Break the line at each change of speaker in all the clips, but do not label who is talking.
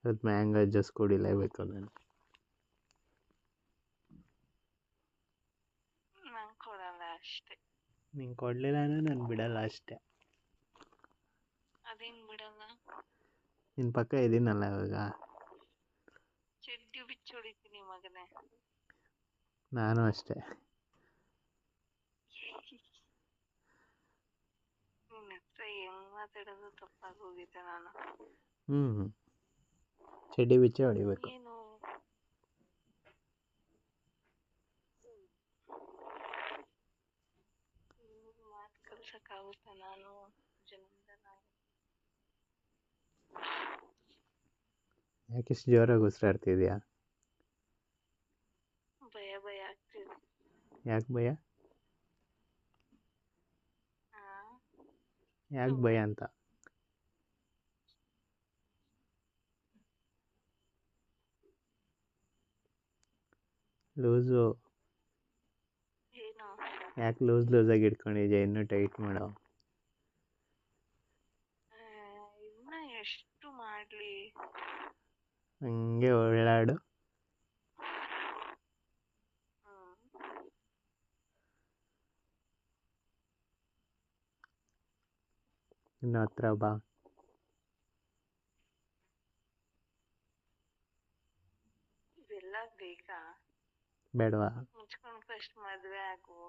ಇವತ್ತು mango juice ಕುಡಿಲೇಬೇಕು ನಾನು.
ನಂಗೆ ಕೊಡಲ್ಲ ಅಷ್ಟೇ.
ನಿಂಗೆ ಕೊಡಲಿಲ್ಲ ಅಂದರೆ ನಾನು ಬಿಡಲ್ಲ ಅಷ್ಟೇ.
ಅದೇನು ಬಿಡಲ್ಲ?
ನಿನ್ನ ಪಕ್ಕ ಇದ್ದೀನಲ್ಲ ಇವಾಗ.
ಚಡ್ಡಿ ಬಿಚ್ಚಿ ಹೊಡಿತೀನಿ ಮಗನೇ.
ನಾನು ಅಷ್ಟೇ.
ನಿನ್ನ ಹತ್ರ ಹೆಂಗ್ ಮಾತಾಡೋದು ತಪ್ಪಾಗಿ ಹೋಗಿದ್ದೆ ನಾನು.
ಚಡ್ಡಿ ಬಿಚ್ಚಿ ಹೊಡಿಬೇಕು.
ಏನು ಮಾತು ಕಲ್ಸಕ್ಕಾಗುತ್ತಾ ನಾನು ಜನ್ಮದಲ್ಲಿ?
ಯಾಕಿಷ್ಟು ಜೋರಾಗಿ ಉಸಿರಾಡ್ತಿದ್ಯಾ?
ಭಯ ಭಯ ಆಗ್ತಿದೆ.
ಯಾಕೆ ಭಯ? ಯಾಕೆ ಭಯ ಅಂತ? ಲೂಸು.
ಏನು?
ಯಾಕೆ ಲೂಸಾಗಿ ಇಟ್ಕೊಂಡಿದ್ಯಾ? ಇನ್ನೂ ಟೈಟ್ ಮಾಡೋ.
ಇನ್ನ ಎಷ್ಟು ಮಾಡ್ಲಿ?
ಹಂಗೆ ಒಳ್ಳಾಡು. ಇನ್ನು ಹತ್ರ ಬಾ.
ಇದೆಲ್ಲ ಬೇಕಾ?
ಬೇಡವಾ?
ಮುಚ್ಕೊಂಡು ಫಸ್ಟ್ ಮದುವೆ ಆಗು,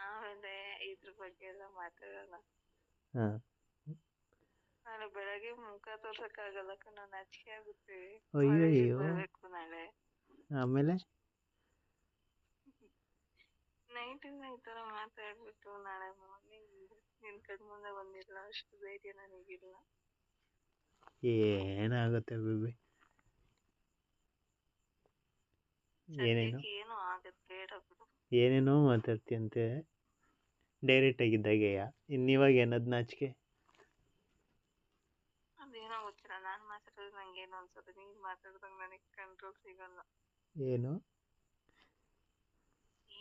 ಆಮೇಲೆ ಇದ್ರ ಬಗ್ಗೆ ಎಲ್ಲ ಮಾತಾಡೋಣ. ನಾಳೆ ಬೆಳಗ್ಗೆ ಮುಖ ತೋರ್ಸಕ್ಕಾಗಲ್ಲ ಕಣ, ನಾಚಿಕೆ ಆಗುತ್ತೆ. ಬರ್ಬೇಕು ನಾಳೆ.
ಆಮೇಲೆ
ನೈಟಿಂದ ಈ ತರ ಮಾತಾಡ್ಬಿಟ್ಟು ನಾಳೆ ಮಾರ್ನಿಂಗ್ ನಿನ್ ಕಣ್ ಮುಂದೆ ಬಂದಿಲ್ಲ, ಅಷ್ಟು ಧೈರ್ಯ ನನಗಿಲ್ಲ.
ಏನಾಗುತ್ತೆ ಬೇಬಿ?
ಏನು ಆಗತ್ತೆ ಬೇಡ ಬಿಡು.
ಏನೇನೋ ಮಾತಾಡ್ತೀಯಂತೆ ಡೈರೆಕ್ಟ್ ಆಗಿದ್ದಾಗೆಯ. ಇನ್ನಿವಾಗ ಏನದ್ ನಾಚಿಕೆ?
ಅದೇನೋ ಗೊತ್ತಿಲ್ಲ, ನಾನು ಮಾತಾಡೋದು ನಂಗೇನು ಅನ್ಸುತ್ತೆ, ನೀನ್ ಮಾತಾಡಿದಾಗ ನನಗೆ ಕಂಟ್ರೋಲ್ ಸಿಗಲ್ಲ.
ಏನು?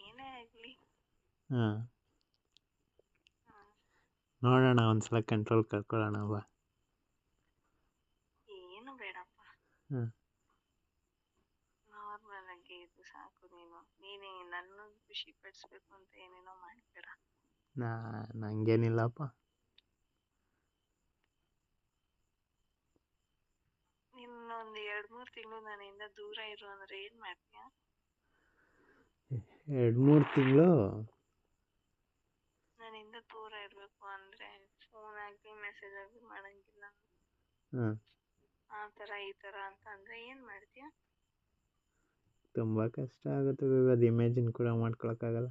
ಏನೇ ಆಗ್ಲಿ.
ನೋಡೋಣ, ಒಂದ್ಸಲ ಕಂಟ್ರೋಲ್ ಕಳ್ಕೊಳ್ಳೋಣ ಬಾ.
ಏನು ಬೇಡಪ್ಪ, ನಾರ್ಮಲ್ ಆಗಿ ಇದು ಸಾಕು. ನೀನೇ ನನ್ನ ಖುಷಿ ಪಡಿಸ್ಬೇಕು ಅಂತ ಏನೇನೋ ಮಾಡ್ಬೇಡ.
ನಂಗೇನಿಲ್ಲಪ್ಪ.
ಇನ್ನೊಂದು 2-3 ತಿಂಗಳು ನನ್ನಿಂದ ದೂರ ಇರು ಅಂದ್ರೆ ಏನ್ ಮಾಡ್ತೀಯ?
2-3 ತಿಂಗಳು
ನನ್ನಿಂದ ದೂರ ಇರ್ಬೇಕು ಅಂದ್ರೆ ಫೋನ್ ಆಗ್ಲಿ ಮೆಸೇಜ್ ಆಗ್ಲಿ ಮಾಡಂಗಿಲ್ಲ, ಆ ತರ ಈ ತರ ಅಂತ ಅಂದ್ರೆ ಏನ್ ಮಾಡ್ತೀಯ?
ತುಂಬಾ ಕಷ್ಟ ಆಗುತ್ತೆ. ಅದು ಇಮ್ಯಾಜಿನ್ ಕೂಡ ಮಾಡ್ಕೊಳಕ್ಕಾಗಲ್ಲ.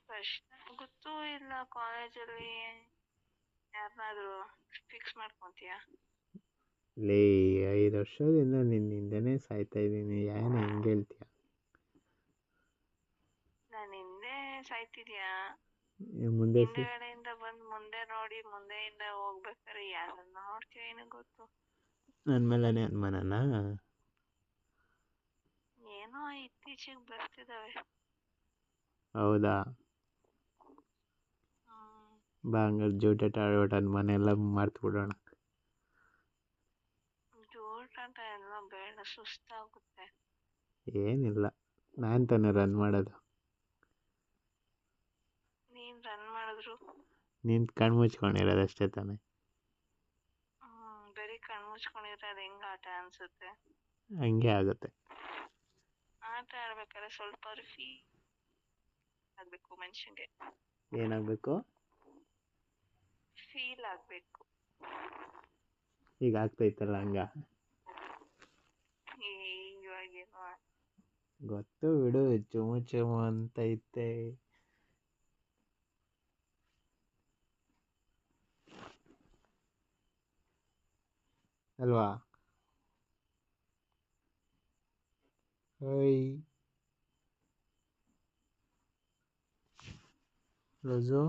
ಫಸ್ಟ್ ಗೊತ್ತೂ ಇಲ್ಲ, ಕಾಲೇಜಲ್ಲಿ ಯಾರನ್ನಾದ್ರೂ ಫಿಕ್ಸ್ ಮಾಡ್ಕೊಂತೀಯ?
5 ವರ್ಷದಿಂದ ನಿನ್ನಿಂದನೇ ಸಾಯ್ತಾ ಇದ್ದೀನಿ, ಏನು ಹಿಂಗೆ ಹೇಳ್ತೀಯ?
ನಾನು ಹಿಂದೆ ಸಾಯ್ತಿದ್ಯಾ?
ಮುಂದೆ
ಹಿಂದೆಗಡೆಯಿಂದ ಬಂದು ಮುಂದೆ ನೋಡಿ ಮುಂದೆಯಿಂದ ಹೋಗ್ಬೇಕಾದ್ರೆ ಯಾರನ್ನ ನೋಡ್ತೀಯ ಏನು ಗೊತ್ತು?
ನನ್ನ ಮೇಲೆನೇ ಅನುಮಾನನ?
ಏನೋ ಇತ್ತೀಚೆಗೆ ಬರ್ತಿದಾವೆ.
ಹೌದಾ? ಬಾ ಹಂಗಾರೆ ಜೂಟಾಟ ಆಡೋಟ ಅನುಮಾನ ಎಲ್ಲ ಮರ್ತು ಬಿಡೋಣ.
ಜೂಟಾಟ ಎಲ್ಲ ಬೇಡ, ಸುಸ್ತಾಗುತ್ತೆ.
ಏನಿಲ್ಲ, ನಾನು ತಾನೇ ರನ್ ಮಾಡೋದು.
ನೀನ್ ರನ್ ಮಾಡಿದ್ರು
ನೀನು ಕಣ್ಣು ಮುಚ್ಕೊಂಡಿರೋದಷ್ಟೇ ತಾನೆ.
ಬರೀ ಕಣ್ಣು ಮುಚ್ಕೊಂಡಿದ್ರೆ ಅದು ಹೆಂಗ ಆಟ ಅನ್ಸುತ್ತೆ?
ಹಂಗೆ ಆಗುತ್ತೆ.
ಆಟ ಆಡ್ಬೇಕಾದ್ರೆ ಸ್ವಲ್ಪ ಫೀಲ್ ಆಗ್ಬೇಕು ಮನುಷ್ಯಂಗೆ.
ಏನಾಗಬೇಕು?
ಫೀಲ್ ಆಗ್ಬೇಕು.
ಈಗ ಆಗ್ತೈತಲ್ಲ ಹಂಗ?
ಇವಾಗೇನು
ಗೊತ್ತು ಬಿಡು, ಚುಮು ಚುಮು ಅಂತೈತೆ. ಅಲ್ವಾ? ಲೂಸು